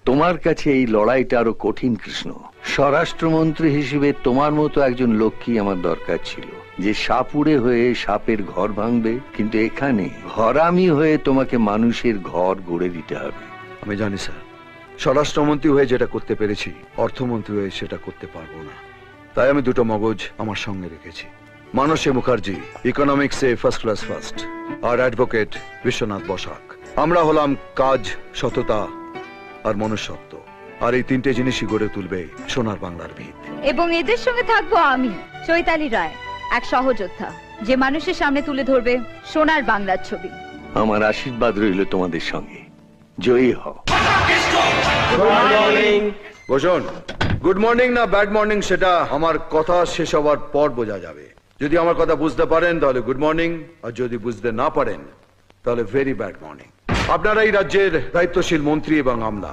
তোমার কাছে এই লড়াইটা আরো কঠিন কৃষ্ণ। স্বরাষ্ট্রমন্ত্রী হিসেবে তোমার মতো একজন লোকই আমার দরকার ছিল, যে সাপুড়ে হয়ে সাপের ঘর ভাঙবে, কিন্তু এখানে ঘরামি হয়ে তোমাকে মানুষের ঘর গড়ে দিতে হবে। আমি জানি স্যার, স্বরাষ্ট্রমন্ত্রী হয়ে যেটা করতে পেরেছি, অর্থমন্ত্রী হয়ে সেটা করতে পারবো না। তাই আমি দুটো মগজ আমার সঙ্গে রেখেছি। মানসী মুখার্জি ইকোনমিক্সে ফার্স্ট ক্লাস ফার্স্ট, আর অ্যাডভোকেট বিশ্বনাথ বসাক। আমরা হলাম কাজ, সততা আর মনুষ্যত্ব, আর এই তিনটে জিনিসই গড়ে তুলবে সোনার বাংলার ভিত। এবং এদের সঙ্গে থাকবো আমি, চৈতালি রায়, এক সহযোদ্ধা, যে মানুষের সামনে তুলে ধরবে সোনার বাংলার ছবি। আমার আশীর্বাদ রইল তোমাদের সঙ্গে। জয়ী হও। বসুন। গুড মর্নিং না ব্যাড মর্নিং সেটা আমার কথা শেষ হওয়ার পর বোঝা যাবে। যদি আমার কথা বুঝতে পারেন তাহলে গুড মর্নিং, আর যদি বুঝতে না পারেন তাহলে ভেরি ব্যাড মর্নিং। আপনারা এই রাজ্যের দায়িত্বশীল মন্ত্রী এবং আমলা।